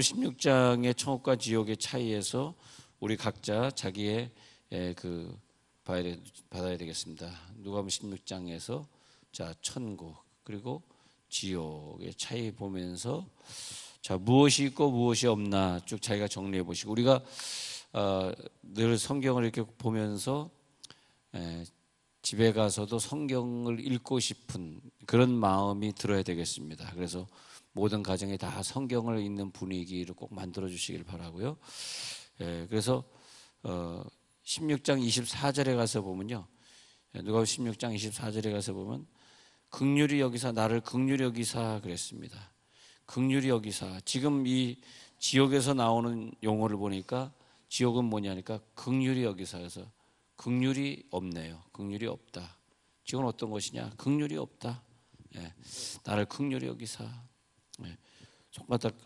누가복음 16장의 천국과 지옥의 차이에서 우리 각자 자기의 받아야 되겠습니다. 누가복음 16장에서 자 천국 그리고 지옥의 차이 보면서 자 무엇이 있고 무엇이 없나 쭉 자기가 정리해 보시고 우리가 늘 성경을 이렇게 보면서 집에 가서도 성경을 읽고 싶은 그런 마음이 들어야 되겠습니다. 그래서 모든 가정에 다 성경을 읽는 분위기를 꼭 만들어 주시길 바라고요. 그래서 16장 24절에 가서 보면요, 누가복음 16장 24절에 가서 보면 긍휼히 여기사 나를 긍휼히 여기사 그랬습니다. 긍휼히 여기사. 지금 이 지옥에서 나오는 용어를 보니까 지옥은 뭐냐니까 긍휼히 여기사. 그래서 긍휼이 없네요. 긍휼이 없다. 지옥은 어떤 것이냐? 긍휼이 없다. 나를 긍휼히 여기사.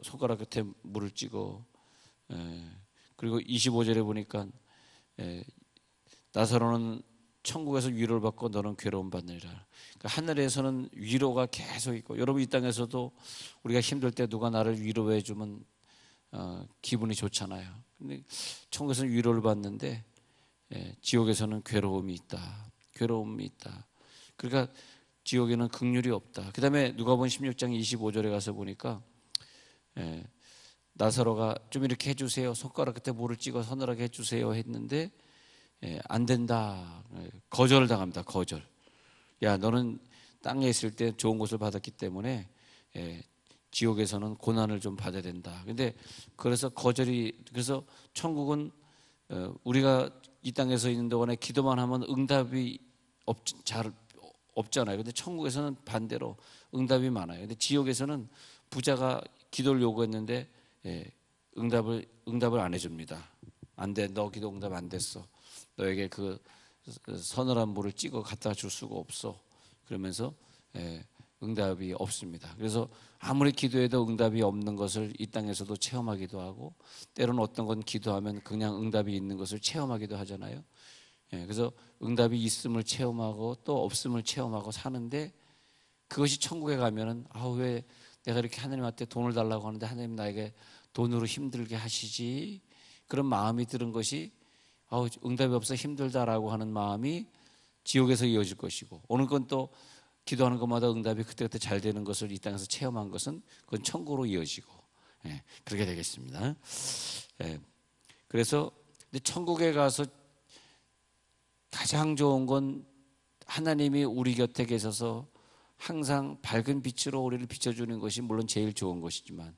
손가락 끝에 물을 찍어. 그리고 25절에 보니까 나사로는 천국에서 위로를 받고 너는 괴로움 받느니라. 그러니까 하늘에서는 위로가 계속 있고, 여러분 이 땅에서도 우리가 힘들 때 누가 나를 위로해 주면 기분이 좋잖아요. 근데 천국에서는 위로를 받는데 지옥에서는 괴로움이 있다. 괴로움이 있다. 그러니까 지옥에는 긍휼이 없다. 그 다음에 누가복음 16장 25절에 가서 보니까 나사로가 좀 이렇게 해주세요. 손가락 끝에 물을 찍어 서늘하게 해주세요 했는데 안 된다. 거절을 당합니다. 거절. 야, 너는 땅에 있을 때 좋은 것을 받았기 때문에 지옥에서는 고난을 좀 받아야 된다. 근데 그래서 그래서 천국은 우리가 이 땅에서 있는 동안에 기도만 하면 응답이 잘 없잖아요. 근데 천국에서는 반대로 응답이 많아요. 근데 지옥에서는 부자가 기도를 요구했는데 응답을 안 해줍니다. 안 돼. 너 기도 응답 안 됐어. 너에게 그 서늘한 물을 찍어 갖다 줄 수가 없어. 그러면서 응답이 없습니다. 그래서 아무리 기도해도 응답이 없는 것을 이 땅에서도 체험하기도 하고, 때로는 어떤 건 기도하면 그냥 응답이 있는 것을 체험하기도 하잖아요. 그래서 응답이 있음을 체험하고 또 없음을 체험하고 사는데, 그것이 천국에 가면은 왜 내가 이렇게 하나님한테 돈을 달라고 하는데 하나님 나에게 돈으로 힘들게 하시지, 그런 마음이 드는 것이 응답이 없어 힘들다라고 하는 마음이 지옥에서 이어질 것이고, 어느 건 또 기도하는 것마다 응답이 그때그때 잘 되는 것을 이 땅에서 체험한 것은 그건 천국으로 이어지고 그렇게 되겠습니다. 그래서 천국에 가서 가장 좋은 건 하나님이 우리 곁에 계셔서 항상 밝은 빛으로 우리를 비춰주는 것이 물론 제일 좋은 것이지만,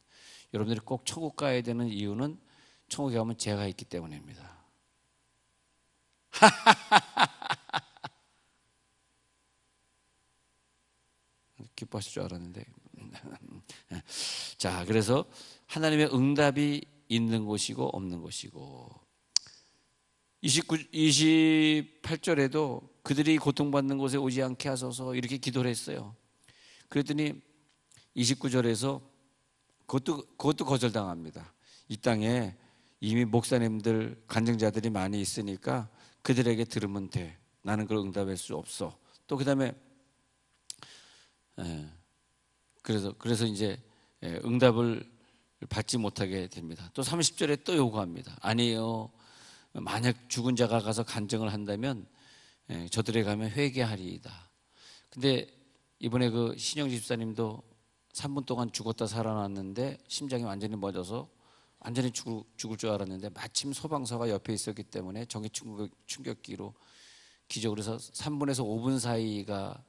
여러분들이 꼭 천국 가야 되는 이유는 천국에 가면 죄가 있기 때문입니다. 기뻐하실 줄 알았는데 자, 그래서 하나님의 응답이 있는 곳이고 없는 곳이고, 28절에도 그들이 고통받는 곳에 오지 않게 하소서 이렇게 기도를 했어요. 그랬더니 29절에서 그것도 거절당합니다. 이 땅에 이미 목사님들, 간증자들이 많이 있으니까 그들에게 들으면 돼. 나는 그걸 응답할 수 없어. 또 그 다음에 그래서 이제 응답을 받지 못하게 됩니다. 또 30절에 또 요구합니다. 아니에요. 만약 죽은 자가 가서 간증을 한다면 저들에 가면 회개하리이다. 근데 이번에 그 신영 집사님도 3분 동안 죽었다 살아났는데 심장이 완전히 멎어서 완전히 죽을 줄 알았는데 마침 소방서가 옆에 있었기 때문에 전기 충격기로 기적으로 해서 3분에서 5분 사이가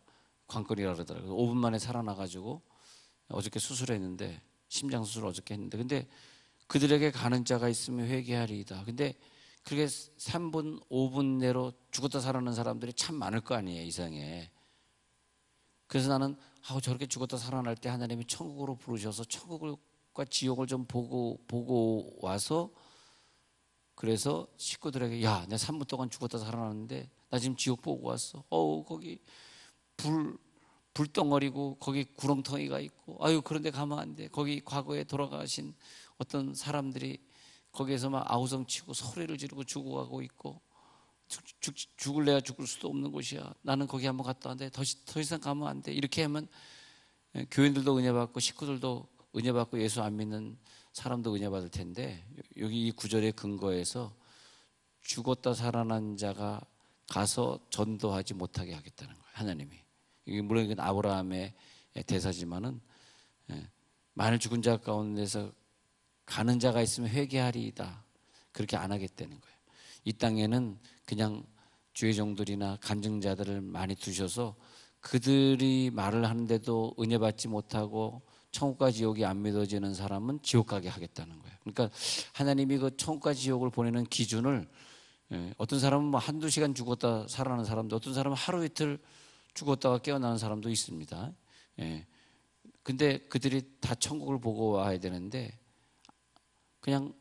관건이라 그러더라고요. 5분 만에 살아나가지고 어저께 수술했는데, 심장 수술 어저께 했는데, 근데 그들에게 가는 자가 있으면 회개하리이다. 근데 그렇게 3분, 5분 내로 죽었다 살아난 사람들이 참 많을 거 아니에요, 이상에. 그래서 나는 저렇게 죽었다 살아날 때 하나님이 천국으로 부르셔서 천국과 지옥을 좀 보고 와서, 그래서 식구들에게 야, 내가 3분 동안 죽었다 살아났는데 나 지금 지옥 보고 왔어. 거기 불덩어리고 거기 구렁텅이가 있고, 그런데 가면 안 돼. 거기 과거에 돌아가신 어떤 사람들이 거기에서 막 아우성치고 소리를 지르고 죽어가고 있고, 죽을래야 죽을 수도 없는 곳이야. 나는 거기 한번 갔다 왔는데 더 이상 가면 안 돼. 이렇게 하면 교인들도 은혜 받고 식구들도 은혜 받고 예수 안 믿는 사람도 은혜 받을 텐데, 여기 이 구절의 근거에서 죽었다 살아난 자가 가서 전도하지 못하게 하겠다는 거예요, 하나님이. 이게 물론 이건 아브라함의 대사지만은, 만일 죽은 자 가운데서 가는 자가 있으면 회개하리이다, 그렇게 안 하겠다는 거예요. 이 땅에는 그냥 주의 종들이나 간증자들을 많이 두셔서 그들이 말을 하는데도 은혜 받지 못하고 천국과 지옥이 안 믿어지는 사람은 지옥 가게 하겠다는 거예요. 그러니까 하나님이 그 천국과 지옥을 보내는 기준을, 어떤 사람은 뭐 한두 시간 죽었다 살아나는 사람도, 어떤 사람은 하루 이틀 죽었다가 깨어나는 사람도 있습니다. 근데 그들이 다 천국을 보고 와야 되는데 그냥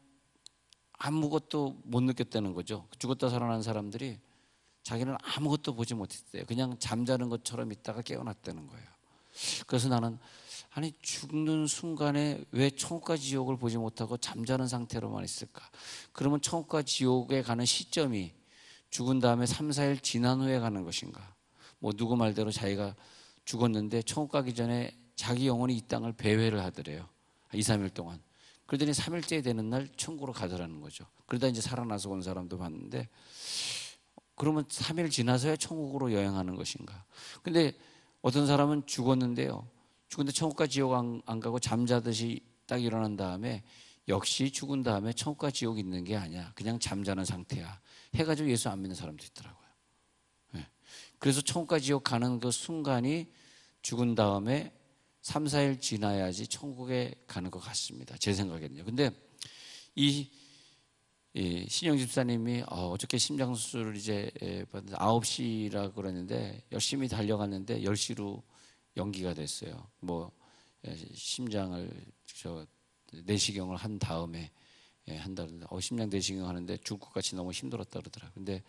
아무것도 못 느꼈다는 거죠. 죽었다 살아난 사람들이 자기는 아무것도 보지 못했대요. 그냥 잠자는 것처럼 있다가 깨어났다는 거예요. 그래서 나는, 아니 죽는 순간에 왜 천국과 지옥을 보지 못하고 잠자는 상태로만 있을까? 그러면 천국과 지옥에 가는 시점이 죽은 다음에 3, 4일 지난 후에 가는 것인가? 뭐 누구 말대로 자기가 죽었는데 천국 가기 전에 자기 영혼이 이 땅을 배회를 하더래요. 2, 3일 동안. 그러더니 3일째 되는 날 천국으로 가더라는 거죠. 그러다 이제 살아나서 온 사람도 봤는데, 그러면 3일 지나서야 천국으로 여행하는 것인가? 근데 어떤 사람은 죽었는데요, 죽은데 천국과 지옥 안 가고 잠자듯이 딱 일어난 다음에 역시 죽은 다음에 천국과 지옥이 있는 게 아니야, 그냥 잠자는 상태야 해가지고 예수 안 믿는 사람도 있더라고요. 그래서 천국과 지옥 가는 그 순간이 죽은 다음에 3, 4일 지나야지 천국에 가는 것 같습니다, 제 생각에는요. 근데 이 신영 집사님이 어저께 심장수술을 이제 9시라 그랬는데 열심히 달려갔는데 10시로 연기가 됐어요. 뭐 심장을 내시경을 한 다음에 한다는데, 심장 내시경 하는데 죽을 것 같이 너무 힘들었다 그러더라고요. 근데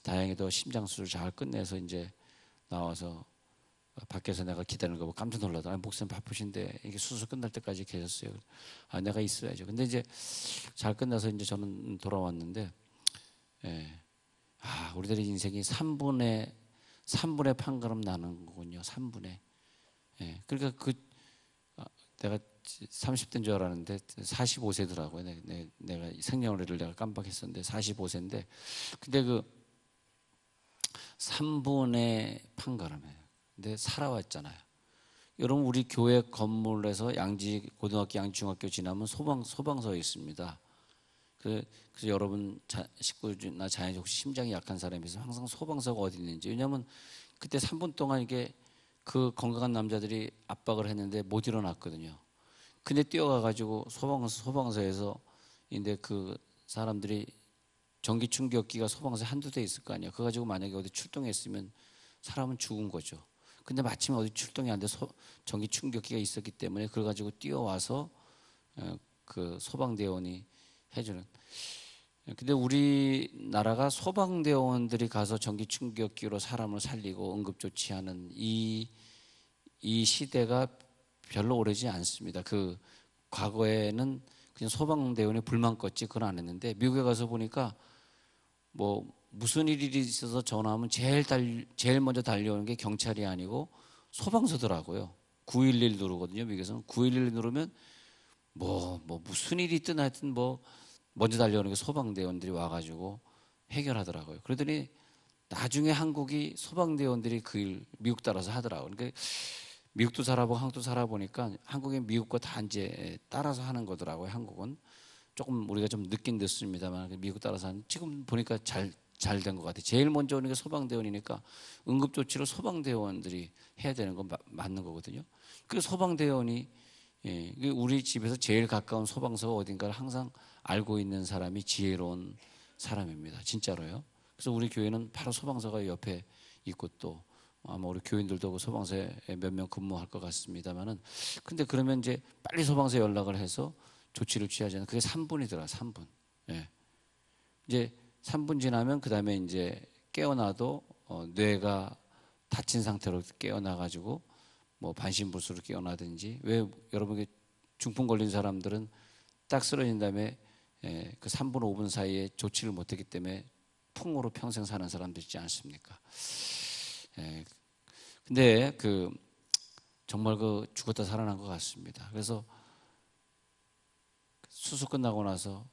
다행히도 심장수술 잘 끝내서 이제 나와서 밖에서 내가 기다리는 거 보고 깜짝 놀라더라고요. 목사님 바쁘신데 이게 수술 끝날 때까지 계셨어요. 내가 있어야죠. 근데 이제 잘 끝나서 이제 저는 돌아왔는데, 우리들의 인생이 3분의 판가름 나는 거군요. 3분의. 그러니까 내가 30대인 줄 알았는데 45세더라고요. 내가 생년월일을 내가 깜빡했었는데 45세인데, 근데 그 3분의 판가름이에요. 근데 살아왔잖아요. 여러분, 우리 교회 건물에서 고등학교, 양지중학교 지나면 소방서에 있습니다. 그래서 여러분 식구나 자녀 혹시 심장이 약한 사람이 있으면 항상 소방서가 어디 있는지, 왜냐하면 그때 3분 동안 이게 그 건강한 남자들이 압박을 했는데 못 일어났거든요. 근데 뛰어가가지고 소방서에서 인데 그 사람들이 전기 충격기가 소방서에 한두 대 있을 거 아니에요. 그거 가지고 만약에 어디 출동했으면 사람은 죽은 거죠. 근데 마침 어디 출동이 안 돼 전기 충격기가 있었기 때문에 그걸 가지고 뛰어와서 그 소방대원이 해주는. 근데 우리나라가 소방대원들이 가서 전기 충격기로 사람을 살리고 응급조치하는 이 시대가 별로 오래지 않습니다. 그 과거에는 그냥 소방대원이 불만 껐지 그건 안 했는데, 미국에 가서 보니까 뭐 무슨 일이 있어서 전화하면 제일 먼저 달려오는 게 경찰이 아니고 소방서더라고요. 911 누르거든요. 미국에서는 911 누르면 뭐 무슨 일이 있든 하여튼 뭐 먼저 달려오는 게 소방대원들이 와가지고 해결하더라고요. 그러더니 나중에 한국이 소방대원들이 그 일 미국 따라서 하더라고요. 그러니까 미국도 살아보고 한국도 살아보니까 한국이 미국과 다 이제 따라서 하는 거더라고요. 한국은 조금 우리가 좀 늦긴 늦습니다만 미국 따라서 하는, 지금 보니까 잘 된 것 같아요. 제일 먼저 오는 게 소방대원이니까 응급조치를 소방대원들이 해야 되는 건 맞는 거거든요. 그 소방대원이, 우리 집에서 제일 가까운 소방서가 어딘가를 항상 알고 있는 사람이 지혜로운 사람입니다. 진짜로요. 그래서 우리 교회는 바로 소방서가 옆에 있고, 또 아마 우리 교인들도 그 소방서에 몇 명 근무할 것 같습니다만은, 근데 그러면 이제 빨리 소방서에 연락을 해서 조치를 취하잖아요. 그게 3분이더라, 3분. 이제 3분 지나면 그 다음에 이제 깨어나도 뇌가 다친 상태로 깨어나가지고 뭐 반신불수로 깨어나든지, 왜 여러분 중풍 걸린 사람들은 딱 쓰러진 다음에 그 3분 5분 사이에 조치를 못했기 때문에 풍으로 평생 사는 사람들 있지 않습니까? 근데 정말 죽었다 살아난 것 같습니다. 그래서 수술 끝나고 나서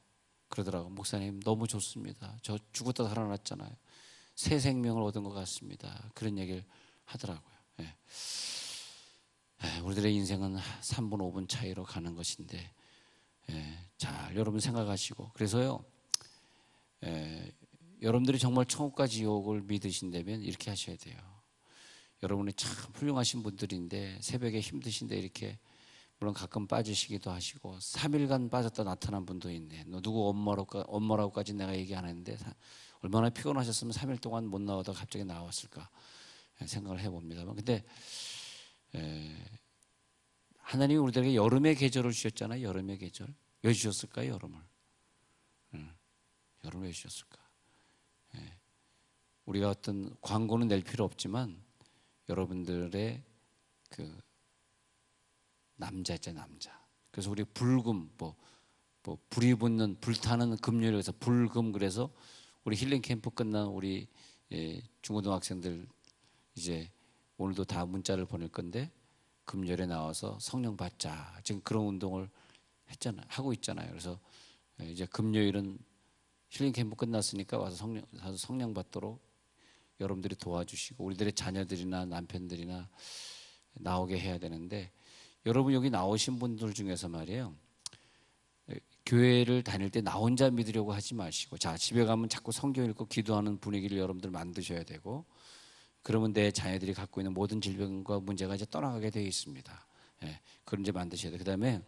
그러더라고. 목사님 너무 좋습니다. 저 죽었다 살아났잖아요. 새 생명을 얻은 것 같습니다. 그런 얘기를 하더라고요. 예. 우리들의 인생은 3분 5분 차이로 가는 것인데, 잘 여러분 생각하시고, 그래서요, 여러분들이 정말 천국과 지옥을 믿으신다면 이렇게 하셔야 돼요. 여러분이 참 훌륭하신 분들인데 새벽에 힘드신데 이렇게 물론 가끔 빠지시기도 하시고 3일간 빠졌다 나타난 분도 있네. 너 누구 엄마라고까지 내가 얘기 안 했는데 얼마나 피곤하셨으면 3일 동안 못 나오다 갑자기 나왔을까 생각을 해봅니다만, 근데 하나님이 우리들에게 여름의 계절을 주셨잖아요. 여름의 계절. 왜 주셨을까요? 여름을. 여름을 왜 주셨을까? 우리가 어떤 광고는 낼 필요 없지만 여러분들의 그 남자 있잖아요, 남자. 그래서 우리 불금, 불이 붙는 불타는 금요일에서 불금, 그래서 우리 힐링 캠프 끝난 우리 중고등학생들 이제 오늘도 다 문자를 보낼 건데 금요일에 나와서 성령 받자. 지금 그런 운동을 하고 있잖아요. 그래서 이제 금요일은 힐링 캠프 끝났으니까 와서 성령 받도록 여러분들이 도와주시고 우리들의 자녀들이나 남편들이나 나오게 해야 되는데, 여러분 여기 나오신 분들 중에서 말이에요, 교회를 다닐 때 나 혼자 믿으려고 하지 마시고, 자 집에 가면 자꾸 성경 읽고 기도하는 분위기를 여러분들 만드셔야 되고, 그러면 내 자녀들이 갖고 있는 모든 질병과 문제가 이제 떠나가게 되어 있습니다. 그런 이제 만드셔야 돼요. 그다음에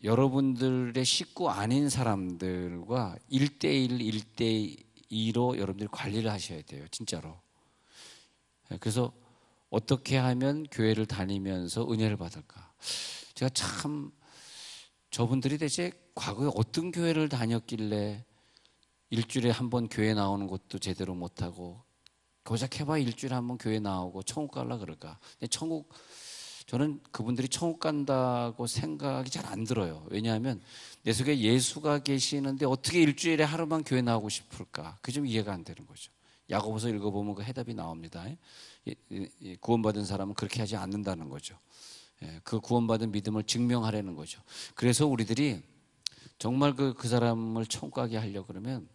여러분들의 식구 아닌 사람들과 1대1, 1대2로 여러분들이 관리를 하셔야 돼요. 진짜로. 그래서 어떻게 하면 교회를 다니면서 은혜를 받을까? 제가 참 저분들이 대체 과거에 어떤 교회를 다녔길래 일주일에 한 번 교회 나오는 것도 제대로 못하고 고작 해봐 일주일에 한 번 교회 나오고 천국 갈라 그럴까? 근데 저는 그분들이 천국 간다고 생각이 잘 안 들어요. 왜냐하면 내 속에 예수가 계시는데 어떻게 일주일에 하루만 교회 나오고 싶을까? 그게 좀 이해가 안 되는 거죠. 야고보서 읽어보면 그 해답이 나옵니다. 구원받은 사람은 그렇게 하지 않는다는 거죠. 그 구원받은 믿음을 증명하려는 거죠. 그래서 우리들이 정말 그 사람을 천국 가게 하려고 그러면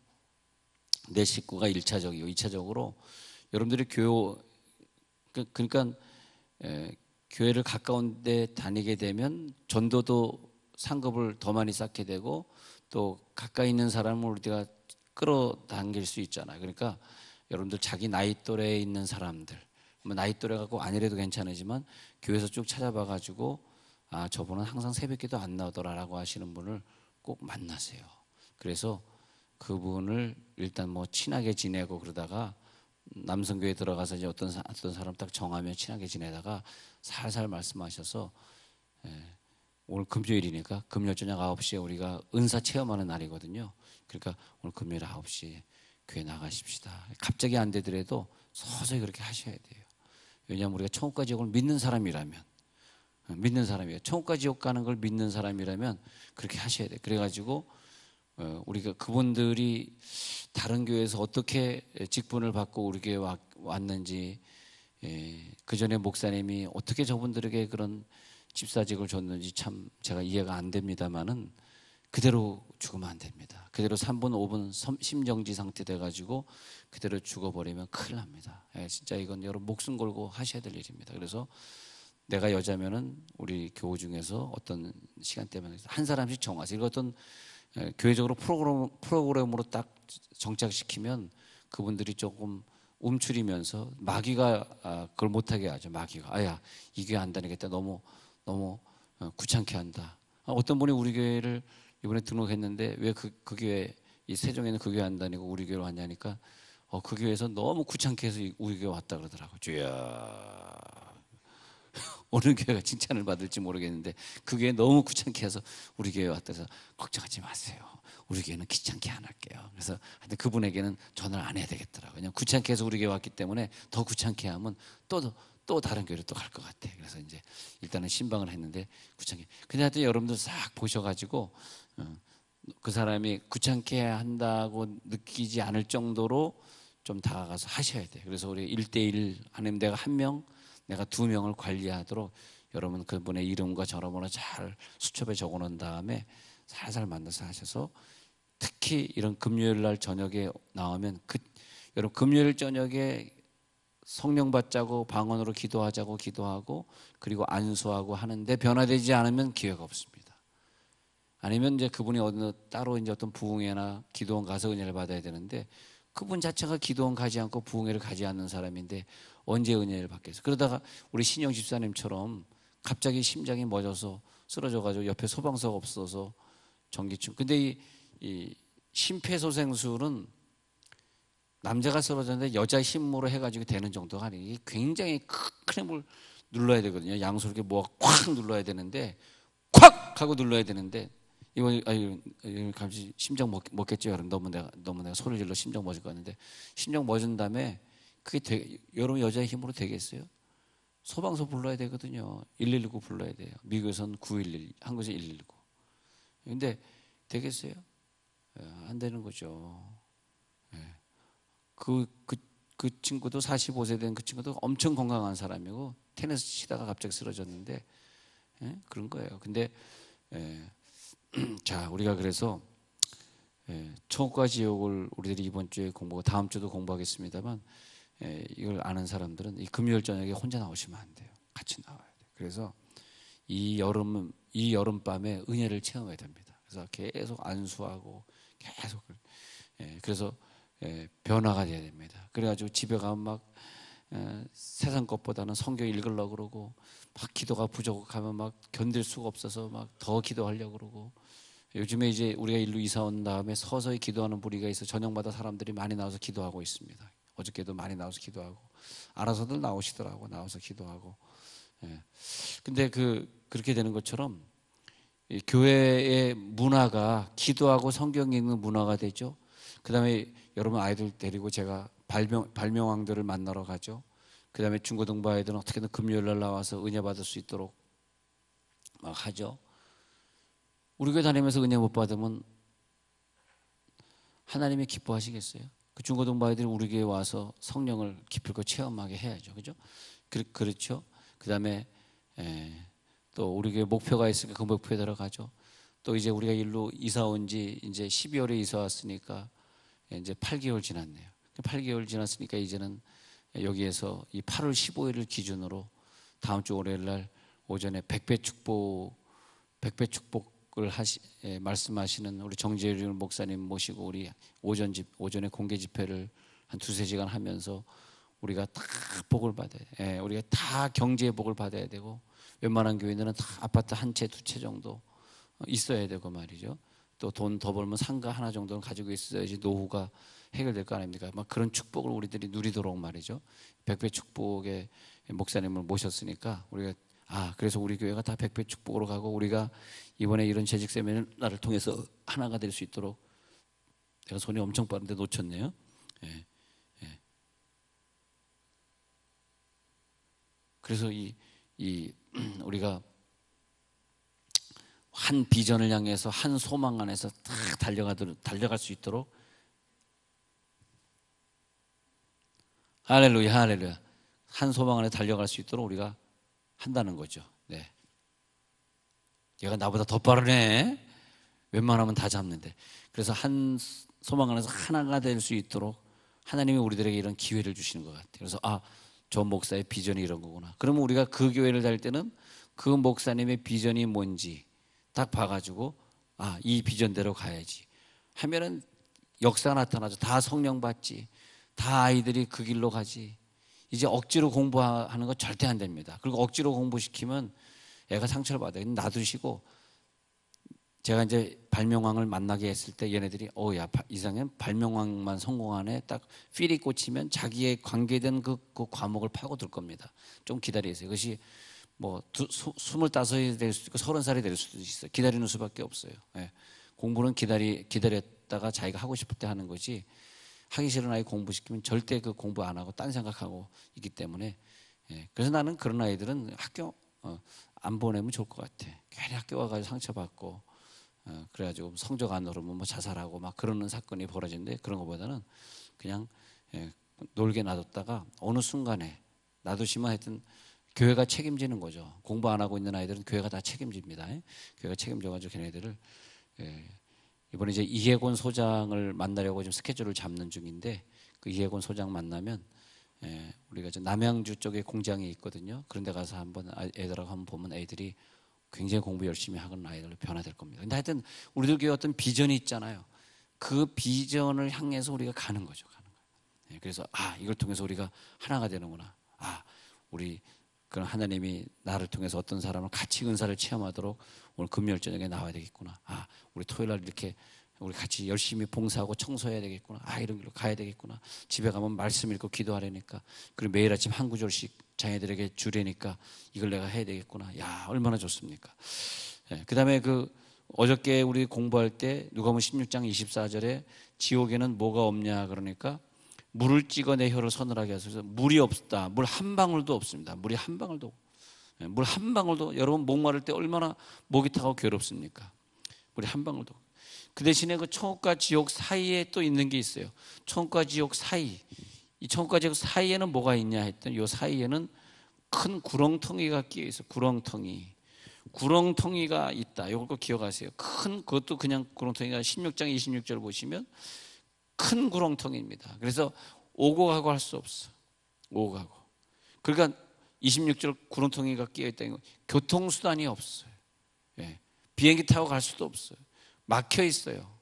내 식구가 1차적이고 2차적으로 여러분들이 그러니까 교회를 가까운 데 다니게 되면 전도도 상급을 더 많이 쌓게 되고 또 가까이 있는 사람을 우리가 끌어당길 수 있잖아요. 그러니까 여러분들 자기 나이 또래에 있는 사람들, 나이 또래가 꼭 아니래도 괜찮으지만 교회에서 쭉 찾아봐가지고 아 저분은 항상 새벽기도 안 나오더라라고 하시는 분을 꼭 만나세요. 그래서 그분을 일단 뭐 친하게 지내고 그러다가 남성교회 들어가서 이제 어떤 사람 딱 정하면 친하게 지내다가 살살 말씀하셔서 오늘 금요일이니까 금요일 저녁 9시에 우리가 은사 체험하는 날이거든요. 그러니까 오늘 금요일 9시에 교회 나가십시다. 갑자기 안 되더라도 서서히 그렇게 하셔야 돼요. 왜냐하면 우리가 천국과 지옥을 믿는 사람이라면 천국과 지옥 가는 걸 믿는 사람이라면 그렇게 하셔야 돼요. 그래가지고 우리가 그분들이 다른 교회에서 어떻게 직분을 받고 우리 교회에 왔는지, 그 전에 목사님이 어떻게 저분들에게 그런 집사직을 줬는지 참 제가 이해가 안 됩니다만은 그대로 죽으면 안 됩니다. 그대로 3분 5분 심정지 상태 돼가지고 그대로 죽어버리면 큰일 납니다. 진짜 이건 여러분 목숨 걸고 하셔야 될 일입니다. 그래서 내가 여자면은 우리 교우 중에서 어떤 시간대면 한 사람씩 정하세요. 이거 어떤 교회적으로 프로그램으로 딱 정착시키면 그분들이 조금 움츠리면서 마귀가 그걸 못하게 하죠. 마귀가 아야 이 교회 안 다니겠다. 너무 귀찮게 한다. 어떤 분이 우리 교회를 이번에 등록했는데 왜 그 교회 이 세종에는 그 교회 안 다니고 우리 교회로 왔냐니까 그 교회에서 너무 귀찮게 해서 우리 교회 왔다 그러더라고. 주야 어느 교회가 칭찬을 받을지 모르겠는데 그 교회 너무 귀찮게 해서 우리 교회 왔다 해서 걱정하지 마세요. 우리 교회는 귀찮게 안 할게요. 그래서 하여튼 그분에게는 전화를 안 해야 되겠더라고요. 그냥 귀찮게 해서 우리 교회 왔기 때문에 더 귀찮게 하면 또 다른 교회로 또 갈 것 같아. 그래서 이제 일단은 신방을 했는데 귀찮게. 근데 하여튼 여러분들 싹 보셔가지고 그 사람이 귀찮게 한다고 느끼지 않을 정도로 좀 다가가서 하셔야 돼요. 그래서 우리 1대1 하나님 내가 한 명, 내가 두 명을 관리하도록 여러분 그분의 이름과 전화번호 잘 수첩에 적어놓은 다음에 살살 만나서 하셔서 특히 이런 금요일 날 저녁에 나오면 여러분 금요일 저녁에 성령 받자고 방언으로 기도하자고 기도하고 그리고 안수하고 하는데 변화되지 않으면 기회가 없습니다. 아니면 이제 그분이 따로 이제 어떤 부흥회나 기도원 가서 은혜를 받아야 되는데 그분 자체가 기도원 가지 않고 부흥회를 가지 않는 사람인데 언제 은혜를 받겠어요? 그러다가 우리 신영 집사님처럼 갑자기 심장이 멎어서 쓰러져가지고 옆에 소방서가 없어서 전기충. 근데 이 심폐소생술은 남자가 쓰러졌는데 여자 힘으로 해가지고 되는 정도가 아니에요. 이게 굉장히 큰 힘을 눌러야 되거든요. 양손 이렇게 뭐가 콱 눌러야 되는데 콱 하고 눌러야 되는데 이거 감시 심장 멎겠죠. 여러분 너무 내가 소리를 질러 심장 멎을 것 같은데 심장 멎은 다음에 그게 여러분 여자의 힘으로 되겠어요? 소방서 불러야 되거든요. 119 불러야 돼요. 미국에서는 911, 한국에서 119. 근데 되겠어요? 안 되는 거죠. 그 친구도 45세 된 그 친구도 엄청 건강한 사람이고 테니스 치다가 갑자기 쓰러졌는데 그런 거예요. 근데 자 우리가 그래서 천국과 지옥을 우리들이 이번 주에 공부하고 다음 주도 공부하겠습니다만 이걸 아는 사람들은 이 금요일 저녁에 혼자 나오시면 안 돼요. 같이 나와야 돼요. 그래서 이 여름밤에 은혜를 체험해야 됩니다. 그래서 계속 안수하고 계속 그래서 변화가 돼야 됩니다. 그래가지고 집에 가면 막 세상 것보다는 성경 읽으려고 그러고 막 기도가 부족하면 막 견딜 수가 없어서 막 더 기도하려고 그러고 요즘에 이제 우리가 일로 이사 온 다음에 서서히 기도하는 부리가 있어 저녁마다 사람들이 많이 나와서 기도하고 있습니다. 어저께도 많이 나와서 기도하고 알아서들 나오시더라고. 나와서 기도하고. 근데 그렇게 되는 것처럼 이 교회의 문화가 기도하고 성경 읽는 문화가 되죠. 그 다음에 여러분 아이들 데리고 제가 발명왕들을 만나러 가죠. 그 다음에 중고등부 아이들은 어떻게든 금요일날 나와서 은혜 받을 수 있도록 막 하죠. 우리 교회 다니면서 은혜 못 받으면 하나님이 기뻐하시겠어요? 그 중고등부 아이들이 우리 교회에 와서 성령을 기필코 체험하게 해야죠. 그죠? 그렇죠? 그 다음에 또 우리 교회 목표가 있으니까 그 목표에 들어가죠. 또 이제 우리가 일로 이사 온 지 이제 12월에 이사 왔으니까 이제 8개월 지났네요. 8개월 지났으니까 이제는 여기에서 이 8월 15일을 기준으로 다음 주 월요일 날 오전에 백배 축복을 말씀하시는 우리 정재율 목사님 모시고 우리 오전에 공개 집회를 한 2-3시간 하면서 우리가 다 복을 받아야 돼요. 우리가 다 경제의 복을 받아야 되고 웬만한 교회들은 다 아파트 한 채, 2채 정도 있어야 되고 말이죠. 또 돈 더 벌면 상가 하나 정도는 가지고 있어야지 노후가 해결될 거 아닙니까? 막 그런 축복을 우리들이 누리도록 말이죠. 백배 축복의 목사님을 모셨으니까 우리가 그래서 우리 교회가 다 백배 축복으로 가고 우리가 이번에 이런 재직 세미나를 통해서 하나가 될 수 있도록 제가 손이 엄청 빠른데 놓쳤네요. 그래서 우리가 한 비전을 향해서 한 소망 안에서 다 달려갈 수 있도록 할렐루야, 할렐루야. 한 소망 안에 달려갈 수 있도록 우리가 한다는 거죠. 네. 얘가 나보다 더 빠르네. 웬만하면 다 잡는데. 그래서 한 소망 안에서 하나가 될 수 있도록 하나님이 우리들에게 이런 기회를 주시는 것 같아요. 그래서 저 목사의 비전이 이런 거구나. 그러면 우리가 그 교회를 다닐 때는 그 목사님의 비전이 뭔지 딱 봐가지고 이 비전대로 가야지 하면은 역사가 나타나죠. 다 성령 받지. 다 아이들이 그 길로 가지. 이제 억지로 공부하는 거 절대 안 됩니다. 그리고 억지로 공부시키면 애가 상처를 받아요. 놔두시고 제가 이제 발명왕을 만나게 했을 때 얘네들이 야 이상해 발명왕만 성공하네. 딱 필이 꽂히면 자기의 관계된 그 과목을 파고들 겁니다. 좀 기다리세요. 그것이 뭐 25이 될 수도 있고 30살이 될 수도 있어요. 기다리는 수밖에 없어요. 공부는 기다렸다가 자기가 하고 싶을 때 하는 거지 하기 싫은 아이 공부시키면 절대 그 공부 안 하고 딴 생각하고 있기 때문에 그래서 나는 그런 아이들은 학교 안 보내면 좋을 것 같아. 괜히 학교 와가지고 상처받고 그래가지고 성적 안 오르면 뭐 자살하고 막 그러는 사건이 벌어지는데 그런 것보다는 그냥 놀게 놔뒀다가 어느 순간에 놔두시면 하여튼 교회가 책임지는 거죠. 공부 안 하고 있는 아이들은 교회가 다 책임집니다. 교회가 책임져가지고 걔네들을 이번에 이제 이해곤 소장을 만나려고 지금 스케줄을 잡는 중인데 그 이해곤 소장 만나면 우리가 이제 남양주 쪽에 공장이 있거든요. 그런 데 가서 한번 애들하고 한번 보면 애들이 굉장히 공부 열심히 하는 아이들로 변화될 겁니다. 근데 하여튼 우리들 교회 어떤 비전이 있잖아요. 그 비전을 향해서 우리가 가는 거죠. 그래서 이걸 통해서 우리가 하나가 되는구나. 우리 그런 하나님이 나를 통해서 어떤 사람을 같이 은사를 체험하도록 오늘 금요일 저녁에 나와야 되겠구나. 우리 토요일 날 이렇게 우리 같이 열심히 봉사하고 청소해야 되겠구나. 이런 길로 가야 되겠구나. 집에 가면 말씀 읽고 기도하려니까. 그리고 매일 아침 한 구절씩 자녀들에게 주려니까 이걸 내가 해야 되겠구나. 얼마나 좋습니까? 그 다음에 어저께 우리 공부할 때 누가복음 16장 24절에 지옥에는 뭐가 없냐 그러니까 물을 찍어 내 혀를 서늘하게 하소서. 물이 없다. 물 한 방울도 없습니다. 물이 한 방울도. 물 한 방울도. 여러분 목마를 때 얼마나 목이 타고 괴롭습니까? 물이 한 방울도. 그 대신에 그 천국과 지옥 사이에 또 있는 게 있어요. 천국과 지옥 사이. 이 천국과 지옥 사이에는 뭐가 있냐 했더니 이 사이에는 큰 구렁텅이가 끼어 있어. 구렁텅이가 있다. 이걸 꼭 기억하세요. 그것도 그냥 구렁텅이가 16장 26절 보시면 큰 구렁텅이입니다. 그래서 오고 가고 할 수 없어. 오고 가고. 그러니까 26절 구렁텅이가 끼어 있다는 건 교통수단이 없어요. 비행기 타고 갈 수도 없어요. 막혀 있어요.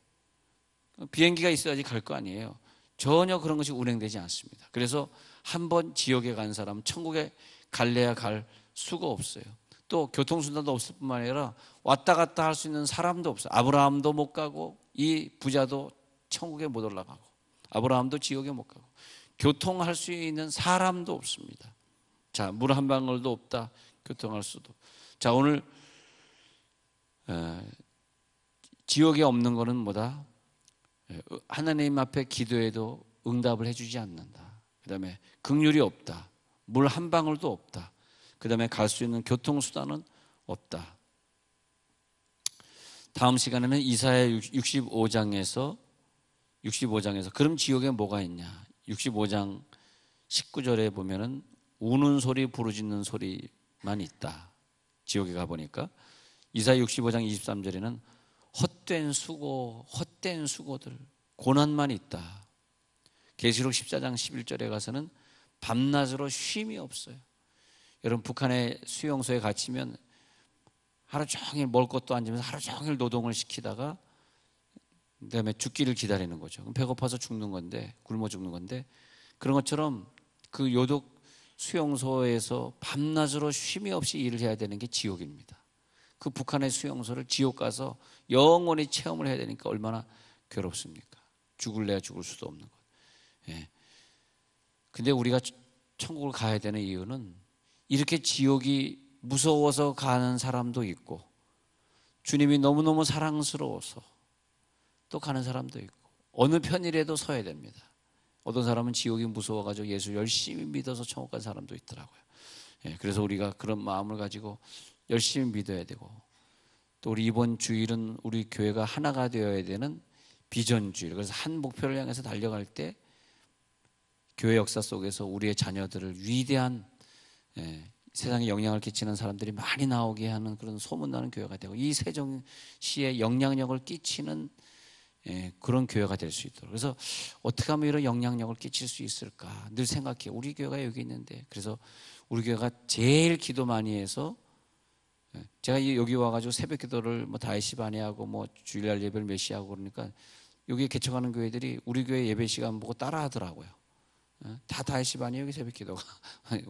비행기가 있어야지 갈 거 아니에요. 전혀 그런 것이 운행되지 않습니다. 그래서 한번 지옥에 간 사람은 천국에 갈래야 갈 수가 없어요. 또 교통수단도 없을 뿐만 아니라 왔다 갔다 할 수 있는 사람도 없어요. 아브라함도 못 가고 이 부자도 천국에 못 올라가고 아브라함도 지옥에 못 가고 교통할 수 있는 사람도 없습니다. 자, 물 한 방울도 없다. 교통할 수도. 자, 오늘 지옥에 없는 거는 뭐다? 하나님 앞에 기도해도 응답을 해주지 않는다. 그 다음에 긍휼이 없다. 물 한 방울도 없다. 그 다음에 갈 수 있는 교통수단은 없다. 다음 시간에는 이사야 65장에서 그럼 지옥에 뭐가 있냐? 65장 19절에 보면은 우는 소리 부르짖는 소리만 있다. 지옥에 가보니까 이사야 65장 23절에는 헛된 수고들 고난만 있다. 계시록 14장 11절에 가서는 밤낮으로 쉼이 없어요. 여러분 북한의 수용소에 갇히면 하루 종일 먹을 것도 안 주면서 하루 종일 노동을 시키다가 그다음에 죽기를 기다리는 거죠. 배고파서 죽는 건데, 굶어 죽는 건데, 그런 것처럼 그 요독 수용소에서 밤낮으로 쉼이 없이 일을 해야 되는 게 지옥입니다. 그 북한의 수용소를 지옥 가서 영원히 체험을 해야 되니까 얼마나 괴롭습니까? 죽을래야 죽을 수도 없는 것. 근데 우리가 천국을 가야 되는 이유는 이렇게 지옥이 무서워서 가는 사람도 있고 주님이 너무너무 사랑스러워서 또 가는 사람도 있고 어느 편이라도 서야 됩니다. 어떤 사람은 지옥이 무서워가지고 예수 열심히 믿어서 천국 간 사람도 있더라고요. 그래서 우리가 그런 마음을 가지고 열심히 믿어야 되고 또 우리 이번 주일은 우리 교회가 하나가 되어야 되는 비전 주일. 그래서 한 목표를 향해서 달려갈 때 교회 역사 속에서 우리의 자녀들을 위대한 세상에 영향을 끼치는 사람들이 많이 나오게 하는 그런 소문나는 교회가 되고 이 세종시에 영향력을 끼치는 그런 교회가 될 수 있도록. 그래서 어떻게 하면 이런 영향력을 끼칠 수 있을까 늘 생각해요. 우리 교회가 여기 있는데. 그래서 우리 교회가 제일 기도 많이 해서 제가 여기 와가지고 새벽 기도를 뭐 5시 반에 하고 뭐 주일날 예배를 몇 시에 하고 그러니까 여기 개척하는 교회들이 우리 교회 예배 시간 보고 따라 하더라고요. 다 5시 반에 여기 새벽 기도가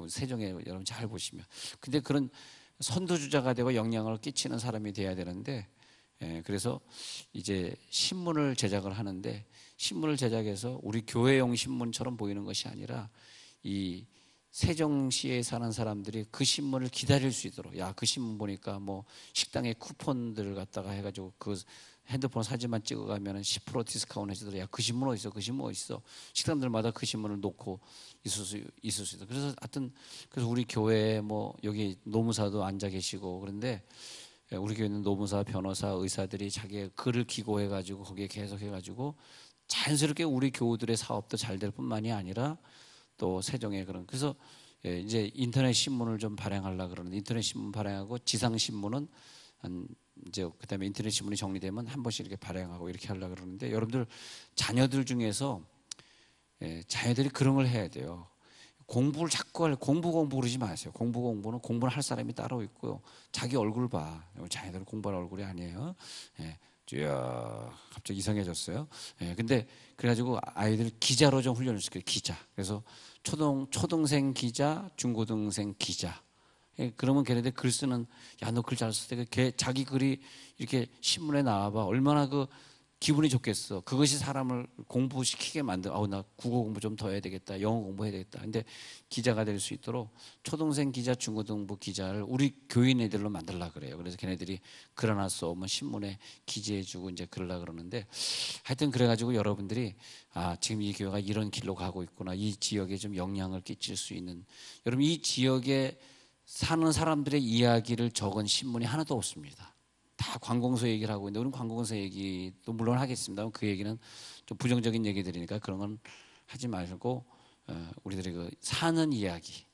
세종에 여러분 잘 보시면. 근데 그런 선두주자가 되고 영향을 끼치는 사람이 돼야 되는데 그래서 이제 신문을 제작을 하는데 신문을 제작해서 우리 교회용 신문처럼 보이는 것이 아니라 이 세종시에 사는 사람들이 그 신문을 기다릴 수 있도록 야, 그 신문 보니까 뭐 식당에 쿠폰들을 갖다가 해가지고 그 핸드폰 사진만 찍어가면 10% 디스카운트 해주더라. 야, 그 신문 어디 있어? 그 신문 어디 있어? 식당들마다 그 신문을 놓고 있을 수 있어. 그래서 하여튼 그래서 우리 교회에 뭐 여기 노무사도 앉아 계시고 그런데 우리 교회는 노무사, 변호사, 의사들이 자기의 글을 기고해가지고 거기에 계속 해가지고 자연스럽게 우리 교우들의 사업도 잘 될 뿐만이 아니라 또 세종의 그런 그래서 이제 인터넷 신문을 좀 발행하려고 그러는데 인터넷 신문 발행하고 지상 신문은 한 이제 그다음에 인터넷 신문이 정리되면 한 번씩 이렇게 발행하고 이렇게 하려고 그러는데 여러분들 자녀들 중에서 자녀들이 그런 걸 해야 돼요. 공부를 자꾸 공부 그러지 마세요. 공부는 공부를 할 사람이 따로 있고요. 자기 얼굴 봐. 자녀들은 공부할 얼굴이 아니에요. 쭉 갑자기 이상해졌어요. 근데 그래가지고 아이들 기자로 좀 훈련을 시켜요. 기자. 그래서 초등생 기자, 중고등생 기자. 그러면 걔네들 글 쓰는 야 너 글 잘 썼을 때 자기 글이 이렇게 신문에 나와봐 얼마나 그 기분이 좋겠어. 그것이 사람을 공부시키게 만들. 나 국어 공부 좀 더 해야 되겠다. 영어 공부해야 되겠다. 근데 기자가 될 수 있도록 초등생 기자, 중고등부 기자를 우리 교인 애들로 만들라 그래요. 그래서 걔네들이 글 하나 써오면 신문에 기재해주고 이제 그러려 그러는데 하여튼 그래가지고 여러분들이 지금 이 교회가 이런 길로 가고 있구나. 이 지역에 좀 영향을 끼칠 수 있는 여러분 이 지역에 사는 사람들의 이야기를 적은 신문이 하나도 없습니다. 다 관공서 얘기를 하고 있는데 우리는 관공서 얘기도 물론 하겠습니다만 그 얘기는 좀 부정적인 얘기들이니까 그런 건 하지 말고 우리들이 그 사는 이야기,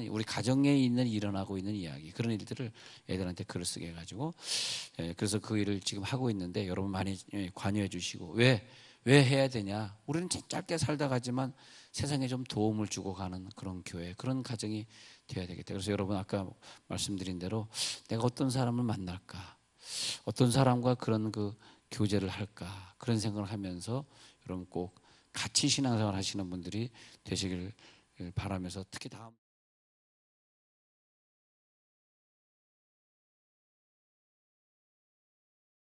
우리 가정에 있는 일어나고 있는 이야기 그런 일들을 애들한테 글을 쓰게 해가지고 그래서 그 일을 지금 하고 있는데 여러분 많이 관여해 주시고 왜 해야 되냐? 우리는 짧게 살다 가지만 세상에 좀 도움을 주고 가는 그런 교회, 그런 가정이 되어야 되겠다. 그래서 여러분 아까 말씀드린 대로 내가 어떤 사람을 만날까? 어떤 사람과 그런 그 교제를 할까? 그런 생각을 하면서 여러분 꼭 같이 신앙생활 하시는 분들이 되시길 바라면서 특히 다음